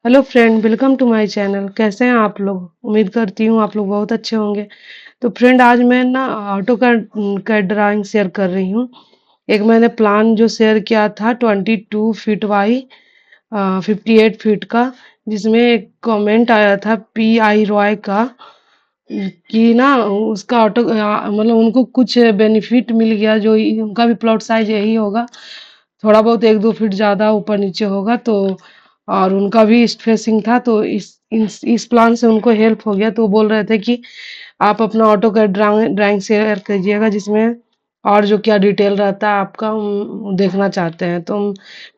Hello friend, welcome to my channel. कैसे हैं आप लोग? उम्मीद करती हूँ आप लोग बहुत अच्छे होंगे। तो फ्रेंड, आज मैं ना ऑटो का ड्राइंग शेयर कर रही हूँ। एक मैंने प्लान जो शेयर किया था 22 फीट बाई 58 फीट का, जिसमें एक कमेंट आया था पी आई रॉय का कि ना उसका मतलब उनको कुछ बेनिफिट मिल गया, जो उनका भी प्लॉट साइज यही होगा, थोड़ा बहुत 1-2 फीट ज़्यादा ऊपर नीचे होगा। तो और उनका भी ईस्ट फेसिंग था, तो इस प्लान से उनको हेल्प हो गया। तो वो बोल रहे थे कि आप अपना ऑटो का ड्राइंग शेयर कीजिएगा, जिसमें और जो क्या डिटेल रहता है आपका देखना चाहते हैं। तो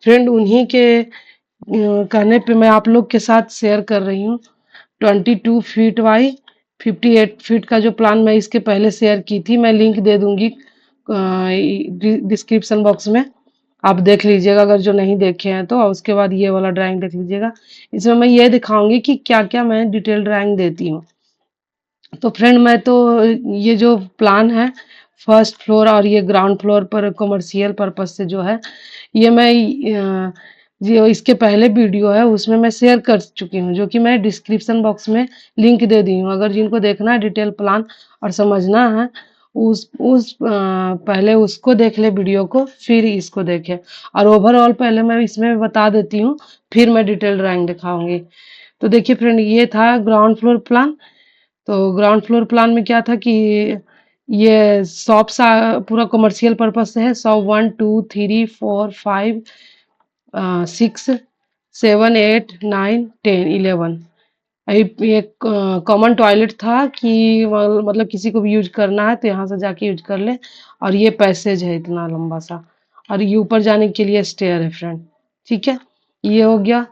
फ्रेंड, उन्हीं के कहने पे मैं आप लोग के साथ शेयर कर रही हूँ। 22 फीट बाई 58 फीट का जो प्लान मैं इसके पहले शेयर की थी, मैं लिंक दे दूंगी डिस्क्रिप्शन बॉक्स में। आप देख लीजिएगा अगर जो नहीं देखे हैं तो, और उसके बाद ये वाला ड्राइंग देख लीजिएगा। इसमें मैं ये दिखाऊंगी कि क्या क्या मैं डिटेल ड्राइंग देती हूँ। तो फ्रेंड, मैं तो ये जो प्लान है फर्स्ट फ्लोर और ये ग्राउंड फ्लोर पर कमर्शियल पर्पस से जो है, ये मैं जो इसके पहले वीडियो है उसमें मैं शेयर कर चुकी हूँ, जो कि मैं डिस्क्रिप्शन बॉक्स में लिंक दे दी हूँ। अगर जिनको देखना है डिटेल प्लान और समझना है, पहले उसको देख ले वीडियो को, फिर इसको देखे। और ओवरऑल पहले मैं इसमें बता देती हूँ, फिर मैं डिटेल ड्राइंग दिखाऊंगी। तो देखिए फ्रेंड, ये था ग्राउंड फ्लोर प्लान। तो ग्राउंड फ्लोर प्लान में क्या था कि ये शॉप सा पूरा कमर्शियल पर्पस से है। शॉप 1 2 3 4 5 6 7 8 9 10 11। ये कॉमन टॉयलेट था कि मतलब किसी को भी यूज करना है तो यहाँ से जाके यूज कर ले। और ये पैसेज है इतना लंबा सा, और ये ऊपर जाने के लिए स्टेयर है फ्रेंड। ठीक है, ये हो गया।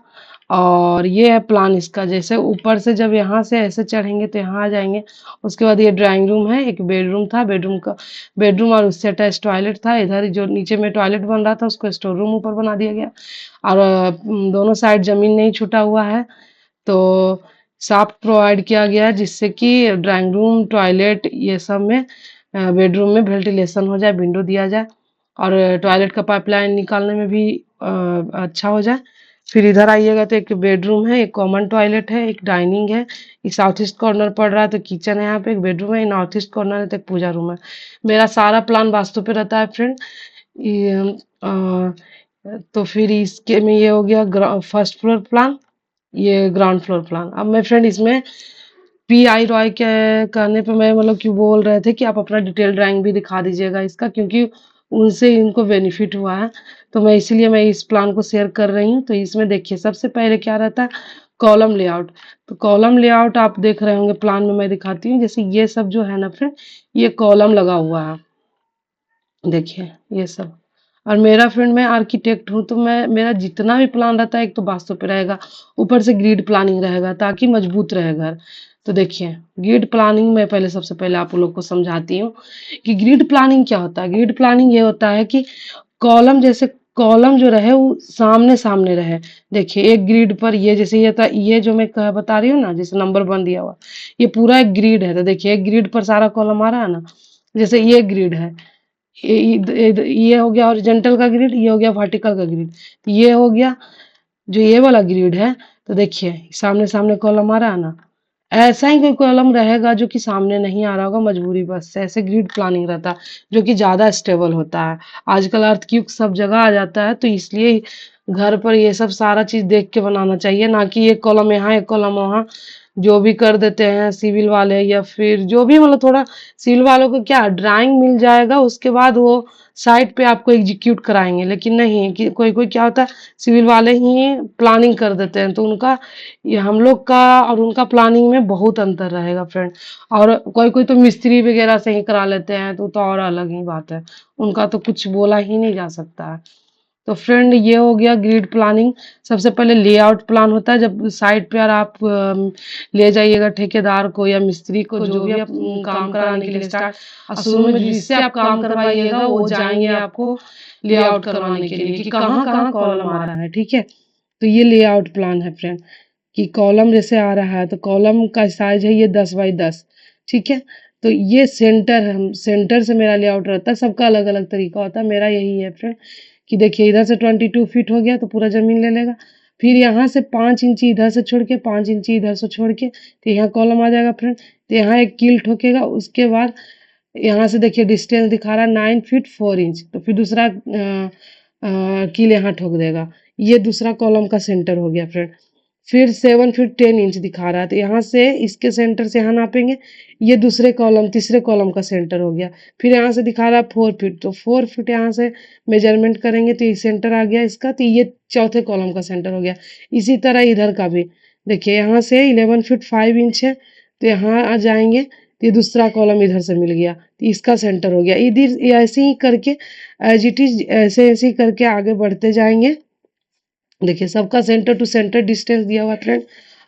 और ये है प्लान इसका, जैसे ऊपर से जब यहाँ से ऐसे चढ़ेंगे तो यहाँ आ जाएंगे। उसके बाद ये ड्राइंग रूम है, एक बेडरूम था, बेडरूम और उससे अटैच टॉयलेट था। इधर जो नीचे में टॉयलेट बन रहा था उसको स्टोर रूम ऊपर बना दिया गया। और दोनों साइड जमीन नहीं छूटा हुआ है, तो साफ प्रोवाइड किया गया है, जिससे कि ड्राइंग रूम टॉयलेट ये सब में बेडरूम में वेंटिलेशन हो जाए, विंडो दिया जाए, और टॉयलेट का पाइपलाइन निकालने में भी अच्छा हो जाए। फिर इधर आइएगा तो एक बेडरूम है, एक कॉमन टॉयलेट है, एक डाइनिंग है। एक साउथ ईस्ट कॉर्नर पड़ रहा है तो किचन है, यहाँ पे एक बेडरूम है, नॉर्थ ईस्ट कॉर्नर है तो एक पूजा रूम है। मेरा सारा प्लान वास्तु पे रहता है फ्रेंड। ये, तो फिर इसके में ये हो गया फर्स्ट फ्लोर प्लान, ये ग्राउंड फ्लोर प्लान। अब मैं फ्रेंड इसमें पी आई रॉय के कहने पे मैं मतलब क्यों बोल रहे थे कि आप अपना डिटेल ड्राइंग भी दिखा दीजिएगा इसका, क्योंकि उनसे इनको बेनिफिट हुआ है। तो मैं इसीलिए मैं इस प्लान को शेयर कर रही हूँ। तो इसमें देखिए सबसे पहले क्या रहता है, कॉलम लेआउट। तो कॉलम लेआउट आप देख रहे होंगे प्लान में, मैं दिखाती हूँ। जैसे ये सब जो है ना फ्रेंड, ये कॉलम लगा हुआ है, देखिए ये सब। और मेरा फ्रेंड, मैं आर्किटेक्ट हूँ, तो मैं मेरा जितना भी प्लान रहता है एक तो वास्तु पे रहेगा, ऊपर से ग्रिड प्लानिंग रहेगा ताकि मजबूत रहे घर। तो देखिए ग्रिड प्लानिंग मैं पहले सबसे पहले आप लोग को समझाती हूँ कि ग्रिड प्लानिंग क्या होता है। ग्रिड प्लानिंग ये होता है कि कॉलम, जैसे कॉलम जो रहे वो सामने सामने रहे। देखिए एक ग्रिड पर ये, जैसे ये था, ये जो मैं बता रही हूँ ना, जैसे नंबर 1 दिया हुआ, ये पूरा एक ग्रिड है। तो देखिए एक ग्रिड पर सारा कॉलम आ रहा है ना, जैसे ये ग्रिड है, ये हो गया हॉरिजॉन्टल का ग्रिड, ये हो गया वर्टिकल का ग्रिड, ये हो गया जो ये वाला ग्रिड है। तो देखिए सामने सामने कॉलम आ रहा है ना, ऐसा ही कोई कॉलम रहेगा जो कि सामने नहीं आ रहा होगा, मजबूरी बस से। ऐसे ग्रिड प्लानिंग रहता है जो कि ज्यादा स्टेबल होता है। आजकल अर्थक्वेक सब जगह आ जाता है, तो इसलिए घर पर ये सब सारा चीज देख के बनाना चाहिए, ना कि एक कॉलम यहाँ एक कॉलम वहाँ जो भी कर देते हैं सिविल वाले, या फिर जो भी मतलब थोड़ा सिविल वालों को क्या ड्राइंग मिल जाएगा, उसके बाद वो साइट पे आपको एग्जीक्यूट कराएंगे। लेकिन नहीं, कि कोई कोई क्या होता है, सिविल वाले ही प्लानिंग कर देते हैं। तो उनका, ये हम लोग का और उनका प्लानिंग में बहुत अंतर रहेगा फ्रेंड। और कोई कोई तो मिस्त्री वगैरह से ही करा लेते हैं, तो और अलग ही बात है, उनका तो कुछ बोला ही नहीं जा सकता है। तो फ्रेंड, ये हो गया ग्रिड प्लानिंग। सबसे पहले लेआउट प्लान होता है, जब साइट पे आप ले जाइएगा ठेकेदार को या मिस्त्री को, जो भी आप काम कराने के लिए स्टार्ट, और शुरू में जिससे आप काम करवाइएगा वो जाएंगे आपको लेआउट करवाने के लिए कि कहाँ कहाँ कॉलम आ रहा है। ठीक है, तो ये लेआउट प्लान है फ्रेंड, कि कॉलम जैसे आ रहा है तो कॉलम का साइज है ये 10 बाई 10। ठीक है, तो ये सेंटर से मेरा लेआउट रहता है। सबका अलग अलग तरीका होता है, मेरा यही है फ्रेंड कि देखिए इधर से 22 फीट हो गया तो पूरा जमीन ले लेगा। फिर यहाँ से 5 इंची इधर से छोड़ के 5 इंची इधर से छोड़ के तो यहाँ कॉलम आ जाएगा फ्रेंड। तो यहाँ एक कील ठोकेगा, उसके बाद यहाँ से देखिए डिस्टेंस दिखा रहा है 9 फीट 4 इंच, तो फिर दूसरा कील यहाँ ठोक देगा। ये दूसरा कॉलम का सेंटर हो गया फ्रेंड। फिर 7 फीट 10 इंच दिखा रहा है, तो यहाँ से इसके सेंटर से यहाँ नापेंगे, ये दूसरे कॉलम तीसरे कॉलम का सेंटर हो गया। फिर यहाँ से दिखा रहा है 4 फीट, तो 4 फीट यहाँ से मेजरमेंट करेंगे तो ये सेंटर आ गया इसका, तो ये चौथे कॉलम का सेंटर हो गया। इसी तरह इधर का भी देखिए, यहाँ से 11 फीट 5 इंच है, तो यहाँ आ जाएंगे तो ये दूसरा कॉलम इधर से मिल गया, तो इसका सेंटर हो गया। इधर ऐसे ही करके एज इट इज ऐसे ऐसे ही करके आगे बढ़ते जाएंगे। देखिए सबका सेंटर टू सेंटर डिस्टेंस दिया हुआ फ्रेंड,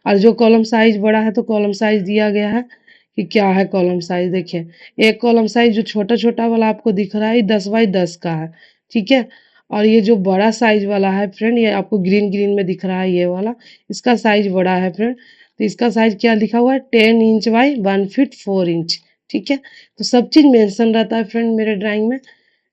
और जो कॉलम साइज बड़ा है तो कॉलम साइज दिया गया है कि क्या है कॉलम साइज। देखिए एक कॉलम साइज जो छोटा छोटा वाला आपको दिख रहा है 10x10 का है, ठीक है। और ये जो बड़ा साइज वाला है फ्रेंड, ये आपको ग्रीन ग्रीन में दिख रहा है ये वाला, इसका साइज बड़ा है फ्रेंड। तो इसका साइज क्या लिखा हुआ है 10 इंच बाई 1 फीट 4 इंच, ठीक है। तो सब चीज मेंशन रहता है फ्रेंड मेरे ड्राइंग में।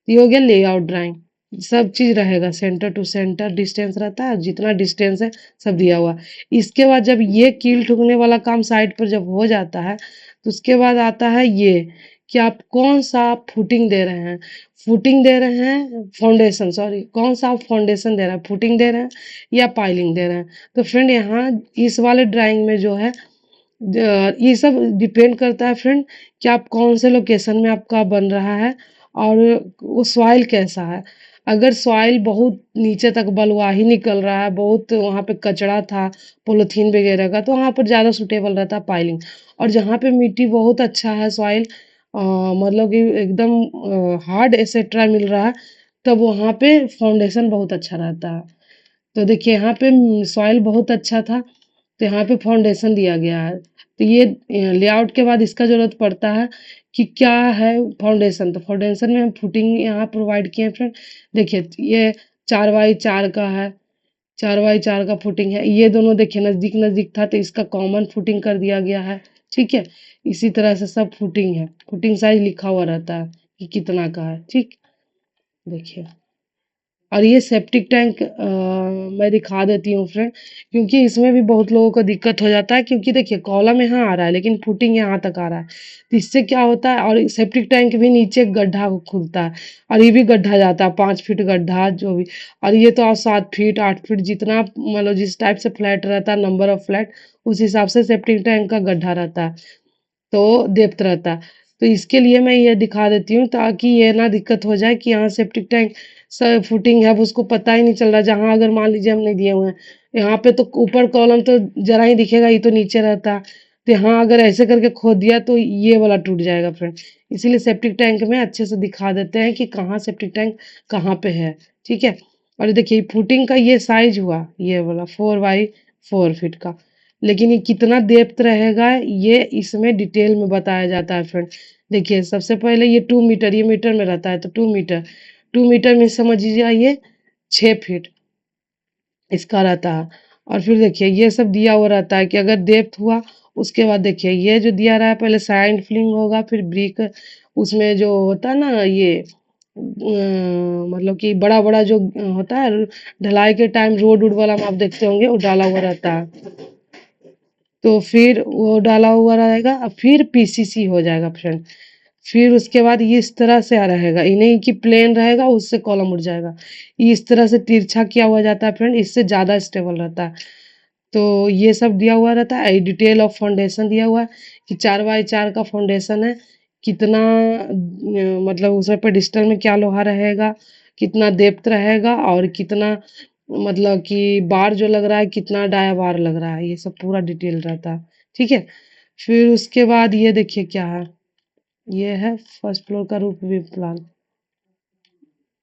ये हो गया लेआउट ड्राइंग, सब चीज रहेगा, सेंटर टू सेंटर डिस्टेंस रहता है, जितना डिस्टेंस है सब दिया हुआ। इसके बाद जब ये कील ठोकने वाला काम साइड पर जब हो जाता है, तो उसके बाद आता है ये कि आप कौन सा फुटिंग दे रहे हैं। फुटिंग दे रहे हैं फाउंडेशन, सॉरी कौन सा आप फाउंडेशन दे रहे हैं, फुटिंग दे रहे हैं या पाइलिंग दे रहे हैं। तो फ्रेंड यहाँ इस वाले ड्राइंग में जो है ये सब डिपेंड करता है फ्रेंड कि आप कौन से लोकेशन में आपका बन रहा है और वो सॉइल कैसा है। अगर सॉइल बहुत नीचे तक बलुआ ही निकल रहा है, बहुत वहाँ पे कचरा था पॉलीथीन वगैरह का, तो वहाँ पर ज़्यादा सुटेबल रहता है पाइलिंग। और जहाँ पे मिट्टी बहुत अच्छा है सॉइल मतलब कि एकदम हार्ड एसेट्रा मिल रहा है, तब वहाँ पे फाउंडेशन बहुत अच्छा रहता है। तो देखिए यहाँ पे सॉइल बहुत अच्छा था, तो यहाँ पे फाउंडेशन दिया गया है। तो ये लेआउट के बाद इसका जरूरत पड़ता है कि क्या है फाउंडेशन। तो फाउंडेशन में हम फुटिंग यहाँ प्रोवाइड किए हैं फ्रेंड। देखिए ये 4x4 का है, 4x4 का फुटिंग है। ये दोनों देखिए नजदीक नजदीक था तो इसका कॉमन फुटिंग कर दिया गया है, ठीक है। इसी तरह से सब फुटिंग है, फुटिंग साइज लिखा हुआ रहता है कि कितना का है, ठीक। देखिए और ये सेप्टिक टैंक मैं दिखा देती हूँ फ्रेंड, क्योंकि इसमें भी बहुत लोगों को दिक्कत हो जाता है। क्योंकि देखिए कॉलम यहाँ आ रहा है लेकिन फुटिंग यहाँ तक आ रहा है, तो इससे क्या होता है, और सेप्टिक टैंक भी नीचे गड्ढा खुलता है, और ये भी गड्ढा जाता है 5 फीट गड्ढा जो भी। और ये तो 7 फीट 8 फीट जितना मतलब जिस टाइप से फ्लैट रहता है, नंबर ऑफ फ्लैट, उस हिसाब से सेप्टिक टैंक का गड्ढा रहता है, तो डेप्थ रहता है। तो इसके लिए मैं ये दिखा देती हूँ ताकि ये ना दिक्कत हो जाए कि यहाँ सेप्टिक टैंक फुटिंग है, अब उसको पता ही नहीं चल रहा। जहाँ अगर मान लीजिए हम नहीं दिए हुए हैं, यहाँ पे तो ऊपर कॉलम तो जरा ही दिखेगा, ये तो नीचे रहता है। तो यहाँ अगर ऐसे करके खोद दिया तो ये वाला टूट जाएगा फ्रेंड। इसीलिए सेप्टिक टैंक में अच्छे से दिखा देते हैं कि कहाँ सेप्टिक टैंक कहाँ पे है, ठीक है। और देखिए फुटिंग का ये साइज हुआ ये वाला 4x4 फीट का, लेकिन ये कितना डेप्थ रहेगा ये इसमें डिटेल में बताया जाता है फ्रेंड। देखिए सबसे पहले ये 2 मीटर, ये मीटर में रहता है तो 2 मीटर, 2 मीटर में समझ लीजिए ये 6 फीट इसका रहता है। और फिर देखिए ये सब दिया हुआ रहता है कि अगर डेप्थ हुआ, उसके बाद देखिए ये जो दिया रहा है पहले सैंड फिलिंग होगा, फिर ब्रिक, उसमें जो होता है ना ये मतलब कि बड़ा बड़ा जो होता है ढलाई के टाइम रोड वोड वाला में आप देखते होंगे वो डाला हुआ रहता है, तो फिर वो डाला हुआ रहेगा और फिर पीसीसी हो जाएगा फ्रेंड। फिर उसके बाद ये इस तरह से रहेगा, ये नहीं कि प्लेन रहेगा उससे कॉलम उठ जाएगा, ये इस तरह से तिरछा किया हुआ जाता है फ्रेंड, इससे ज़्यादा स्टेबल रहता है। तो ये सब दिया हुआ रहता है, डिटेल ऑफ फाउंडेशन दिया हुआ है कि 4x4 का फाउंडेशन है, कितना मतलब उसमें पेडिस्टल में क्या लोहा रहेगा, कितना डेप्थ रहेगा, और कितना मतलब कि बार जो लग रहा है कितना डाया बार लग रहा है, ये सब पूरा डिटेल रहता है, ठीक है। फिर उसके बाद ये देखिए क्या है, ये है फर्स्ट फ्लोर का रूफ बीम प्लान,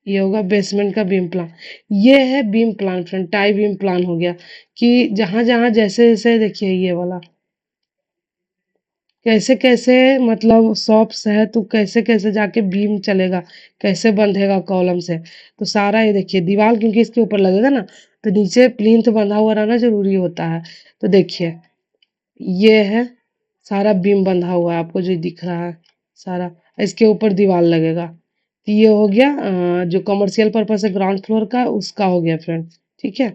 ये होगा बेसमेंट का बीम प्लान। ये है beam plan friend, tie beam plan हो गया कि जहां जहां जैसे जैसे देखिए ये वाला कैसे कैसे मतलब शॉप्स है, तो कैसे कैसे जाके बीम चलेगा, कैसे बंधेगा कॉलम से। तो सारा ये देखिए दीवार क्योंकि इसके ऊपर लगेगा ना, तो नीचे प्लिंथ बंधा हुआ रहना जरूरी होता है। तो देखिए ये है सारा बीम बंधा हुआ है आपको जो दिख रहा है सारा, इसके ऊपर दीवार लगेगा। तो ये हो गया जो कमर्शियल पर्पज है ग्राउंड फ्लोर का, उसका हो गया फ्रेंड, ठीक है।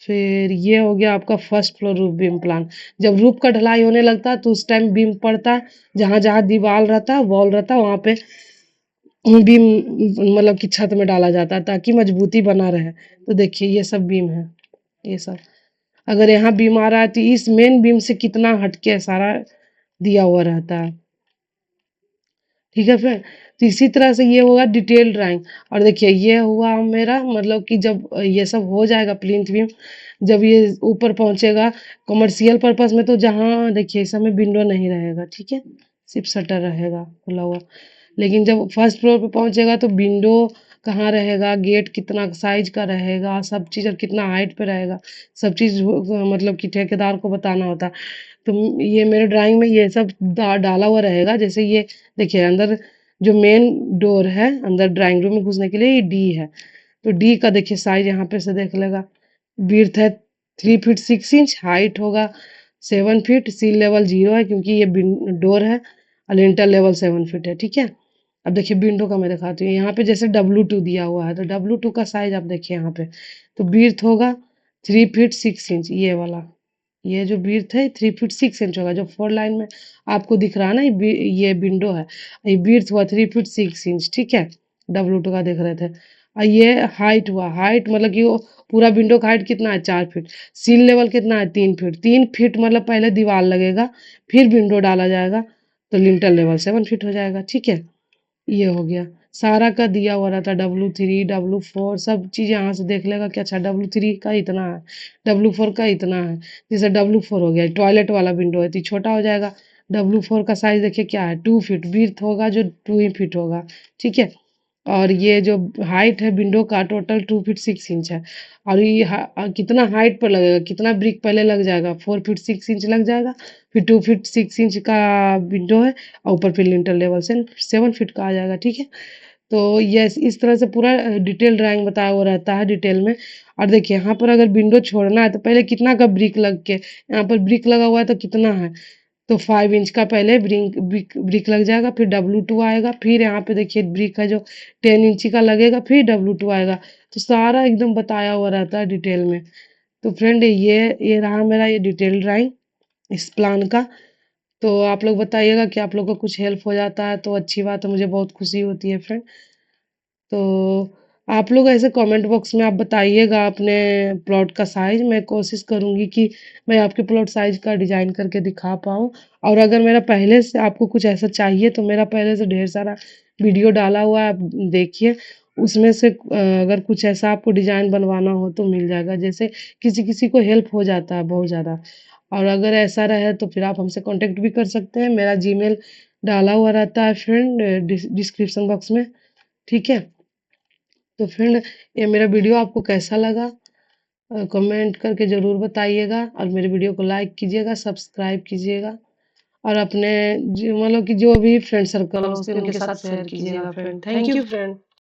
फिर ये हो गया आपका first floor roof beam plan. जब रूफ का ढलाई होने लगता है तो उस टाइम बीम पड़ता है, जहां जहां दीवार रहता है वॉल रहता है वहां पे बीम मतलब कि छत में डाला जाता है ताकि मजबूती बना रहे। तो देखिए ये सब बीम है, ये सब अगर यहाँ बीम आ रहा है तो इस मेन बीम से कितना हटके सारा दिया हुआ रहता है। ठीक है फ्रेंड, तो इसी तरह से ये होगा डिटेल ड्राइंग। और देखिए ये हुआ मेरा मतलब कि जब ये सब हो जाएगा प्लिंथ बीम, जब ये ऊपर पहुंचेगा कमर्शियल पर्पस में, तो जहाँ देखिए इस समय विंडो नहीं रहेगा, ठीक है, सिर्फ शटर रहेगा खुला हुआ। लेकिन जब फर्स्ट फ्लोर पे पहुंचेगा तो विंडो कहाँ रहेगा, गेट कितना साइज का रहेगा, सब चीज़ और कितना हाइट पे रहेगा, सब चीज़ मतलब कि ठेकेदार को बताना होता है। तो ये मेरे ड्राइंग में ये सब डाला हुआ रहेगा। जैसे ये देखिए अंदर जो मेन डोर है अंदर ड्राइंग रूम में घुसने के लिए, ये डी है। तो डी का देखिए साइज यहाँ पे से देख लेगा, विड्थ है 3 फीट 6 इंच, हाइट होगा 7 फीट, सी लेवल 0 है क्योंकि ये डोर है, और लिंटर लेवल 7 फीट है, ठीक है। अब देखिए विंडो का मैं दिखाती हूँ, यहाँ पे जैसे W2 दिया हुआ है तो W2 का साइज आप देखिए यहाँ पे, तो विड्थ होगा 3 फीट 6 इंच, ये वाला, ये जो विड्थ है 3 फीट 6 इंच होगा। जो 4 लाइन में आपको दिख रहा है ना, ये विंडो है, ये विड्थ हुआ 3 फीट 6 इंच, ठीक है, W2 का देख रहे थे। और ये हाइट हुआ, हाइट मतलब कि वो पूरा विंडो का हाइट कितना है 4 फीट, सील लेवल कितना है 3 फीट, 3 फीट मतलब पहले दीवार लगेगा फिर विंडो डाला जाएगा, तो लिंटर लेवल 7 फीट हो जाएगा, ठीक है। ये हो गया सारा का दिया हुआ रहता है, W3 W4 सब चीज़ यहाँ से देख लेगा कि अच्छा W3 का इतना है, W4 का इतना है। जैसे W4 हो गया टॉयलेट वाला विंडो है तो ये छोटा हो जाएगा। W4 का साइज देखिए क्या है 2 फीट, विड्थ होगा जो 2 ही फीट होगा, ठीक है। और ये जो हाइट है विंडो का टोटल 2 फीट 6 इंच है। और ये कितना हाइट पर लगेगा, कितना ब्रिक पहले लग जाएगा, 4 फीट 6 इंच लग जाएगा, फिर 2 फीट 6 इंच का विंडो है, और ऊपर फिर लिंटर लेवल से 7 फीट का आ जाएगा, ठीक है। तो ये इस तरह से पूरा डिटेल ड्राइंग बताया हुआ रहता है डिटेल में। और देखिए यहाँ पर अगर विंडो छोड़ना है तो पहले कितना का ब्रिक लग के, यहाँ पर ब्रिक लगा हुआ है तो कितना है, तो 5 इंच का पहले ब्रिक ब्रिक ब्रिक लग जाएगा, फिर W2 आएगा, फिर यहाँ पे देखिए ब्रिक है जो 10 इंची का लगेगा, फिर W2 आएगा। तो सारा एकदम बताया हुआ रहता है डिटेल में। तो फ्रेंड ये रहा मेरा ये डिटेल ड्राइंग इस प्लान का। तो आप लोग बताइएगा कि आप लोग को कुछ हेल्प हो जाता है तो अच्छी बात है, मुझे बहुत खुशी होती है फ्रेंड। तो आप लोग ऐसे कमेंट बॉक्स में आप बताइएगा अपने प्लॉट का साइज, मैं कोशिश करूंगी कि मैं आपके प्लॉट साइज का डिजाइन करके दिखा पाऊँ। और अगर मेरा पहले से आपको कुछ ऐसा चाहिए तो मेरा पहले से ढेर सारा वीडियो डाला हुआ है, आप देखिए उसमें से अगर कुछ ऐसा आपको डिजाइन बनवाना हो तो मिल जाएगा। जैसे किसी किसी को हेल्प हो जाता है बहुत ज़्यादा। और अगर ऐसा रहे तो फिर आप हमसे कांटेक्ट भी कर सकते हैं, मेरा जीमेल डाला हुआ रहता है फ्रेंड डिस्क्रिप्शन बॉक्स में, ठीक है। तो फ्रेंड ये मेरा वीडियो आपको कैसा लगा कमेंट करके ज़रूर बताइएगा, और मेरे वीडियो को लाइक कीजिएगा, सब्सक्राइब कीजिएगा, और अपने मतलब कि जो भी फ्रेंड सर्कल हो उसके उनके साथ शेयर कीजिएगा फ्रेंड। Thank you friend.